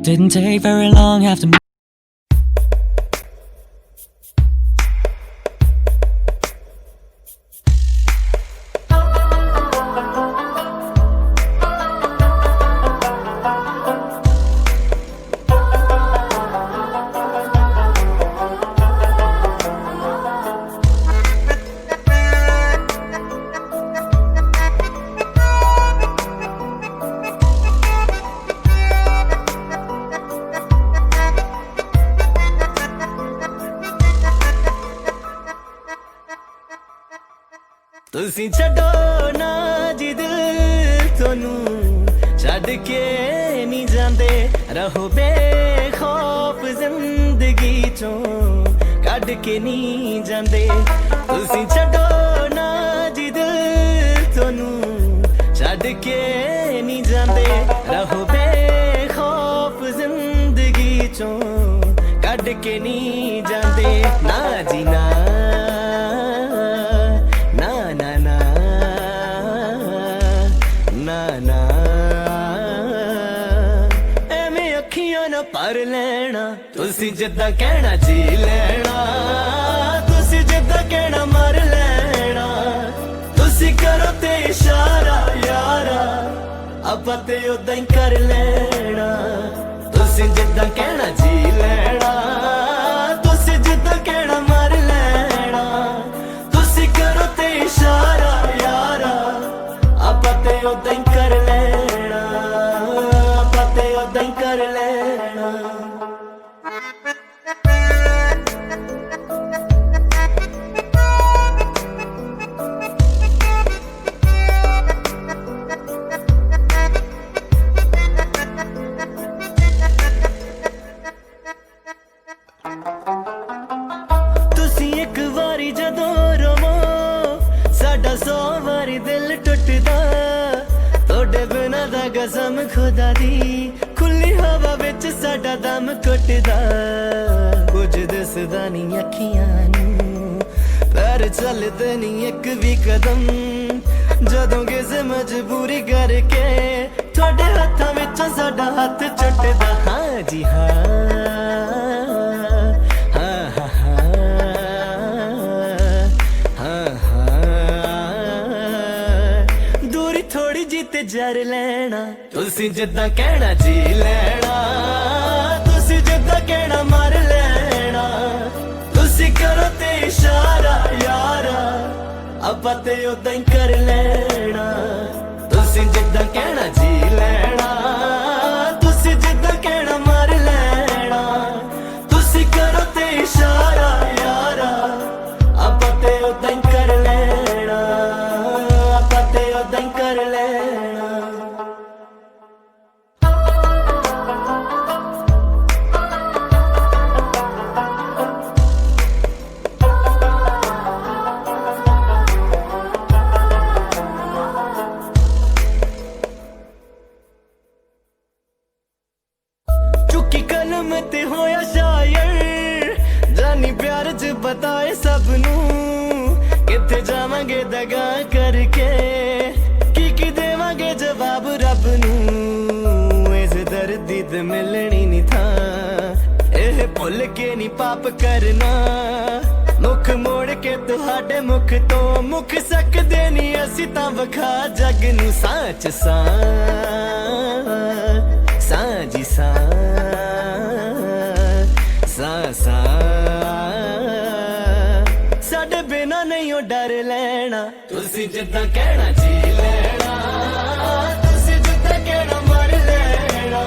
Didn't take very long after ਤੁਸੀਂ ਛੱਡੋ ਨਾ ਜੀ ਦਿਲ ਤੁਹਾਨੂੰ ਛੱਡ ਕੇ ਨਹੀਂ ਜਾਂਦੇ ਰਹੋ ਬੇਖੌਫ ਜ਼ਿੰਦਗੀ ਚੋਂ ਕੱਢ ਕੇ ਨਹੀਂ ਜਾਂਦੇ ਤੁਸੀਂ ਛੱਡੋ ਨਾ ਜੀ ਦਿਲ ਤੁਹਾਨੂੰ ਛੱਡ ਕੇ ਨਹੀਂ ਜਾਂਦੇ ਰਹੋ ਬੇਖੌਫ ਜ਼ਿੰਦਗੀ ਚੋਂ ਕੱਢ ਕੇ ਨਹੀਂ ਜਾਂਦੇ ਨਾ ਜੀ ਨਾ ਪਰ ਲੈਣਾ ਤੁਸੀਂ ਜਿੱਦਾਂ ਕਹਿਣਾ ਜੀ ਲੈਣਾ ਤੁਸੀਂ ਜਿੱਦਾਂ ਕਹਿਣਾ ਮਰ ਲੈਣਾ ਤੁਸੀਂ ਕਰੋ ਤੇ ਇਸ਼ਾਰਾ ਯਾਰਾ ਆਪਾਂ ਤੇ ਉਦਾਂ ਹੀ ਕਰ ਲੈਣਾ ਤੁਸੀਂ ਜਿੱਦਾਂ ਕਹਿਣਾ ਜੀ ਲੈਣਾ ਤੁਸੀਂ ਜਿੱਦਾਂ ਕਹਿਣਾ ਮਰ ਲੈਣਾ ਤੁਸੀਂ ਕਰੋ ਤੇ ਇਸ਼ਾਰਾ ਯਾਰਾ ਆਪਾਂ ਤੇ ਉਦਾਂ ਹੀ ਕਰ ਲੈਣਾ ਆਪਾਂ ਤੇ ਉਦਾਂ ਹੀ ਕਰ ਲੈਣਾ ਤੁਸੀਂ ਇੱਕ ਵਾਰੀ ਜਦੋਂ ਰੋਵੋ ਸਾਡਾ 100 ਵਾਰੀ ਦਿਲ ਟੁੱਟਦਾ ਤੁਹਾਡੇ ਬਿਨਾਂ ਦਾ ਕਸਮ ਖੁਦਾ ਦੀ ਖੁੱਲੀ ਹਵਾ ਵਿੱਚ ਸਾਡਾ ਦਮ ਘੁੱਟਦਾ ਕੁਝ ਦਿਸਦਾ ਨਹੀਂ ਅੱਖੀਆਂ ਨੂੰ ਪੈਰ ਚੱਲਦੇ ਨਹੀਂ ਇੱਕ ਵੀ ਕਦਮ ਜਦੋਂ ਕਿਸੇ ਮਜਬੂਰੀ ਕਰਕੇ ਤੁਹਾਡੇ ਹੱਥਾਂ ਵਿੱਚੋਂ ਸਾਡਾ ਹੱਥ ਛੁੱਟਦਾ ਹਾਂ ਜੀ ਹਾਂ ਤੇ ਜਰ ਲੈਣਾ ਤੁਸੀਂ ਜਿੱਦਾਂ ਕਹਿਣਾ ਜੀ ਲੈਣਾ ਤੁਸੀਂ ਜਿੱਦਾਂ ਕਹਿਣਾ ਮਰ ਲੈਣਾ ਤੁਸੀਂ ਕਰੋ ਤੇ ਇਸ਼ਾਰਾ ਯਾਰਾ ਆਪਾਂ ਤੇ ਉਦਾਂ ਹੀ ਕਰ ਲੈਣਾ ਤੁਸੀਂ ਜਿੱਦਾਂ ਕਹਿਣਾ ਜੀ ਲੈਣਾ ਤੁਸੀਂ ਜਿੱਦਾਂ ਕਹਿਣਾ ਮਰ ਲੈਣਾ ਤੁਸੀਂ ਕਰੋ ਤੇ ਇਸ਼ਾਰਾ ਯਾਰਾ ਆਪਾਂ ਤੇ ਉਦਾਂ ਹੀ ਕਰ ਲੈਣਾ ਆਪਾਂ ਤੇ ਉਦਾਂ ਹੀ ਕਰ ਲੈਣਾ ਚੁੱਕੀ ਕਲਮ ਤੇ ਹੋਇਆ ਸ਼ਾਇਰ ਜਾਨੀ ਪਿਆਰ ਚ ਬਤਾਏ ਸਭ ਨੂੰ ਕਿੱਥੇ ਜਾਵਾਂਗੇ ਦਗਾ ਕਰਕੇ ਕੀ ਦੇਵਾਂਗੇ ਜਵਾਬ ਰੱਬ ਨੂੰ ਇਸ ਦਰਦੀ ਤੇ ਮਿਲਣੀ ਨਹੀਂ ਥਾਂ ਇਹ ਭੁੱਲ ਕੇ ਨਹੀਂ ਪਾਪ ਕਰਨਾ ਮੁਖ ਮੋੜ ਕੇ ਤੁਹਾਡੇ ਮੁਖ ਤੋਂ ਮੁਖ ਸਕਦੇ ਨਹੀਂ ਅਸੀਂ ਤਾਂ ਵਖਾ ਜਗ ਨੂੰ ਸੱਚ ਸਾਂ ਜੀ ਸਾਂ ਸਾਡੇ ਬਿਨਾਂ ਨਹੀਂ ਉਹ ਡਰ ਲੈਣਾ ਤੁਸੀਂ ਜਿੱਦਾਂ ਕਹਿਣਾ ਜੀ ਲੈਣਾ ਤੁਸੀਂ ਜਿੱਦਾਂ ਕਹਿਣਾ ਮਰ ਲੈਣਾ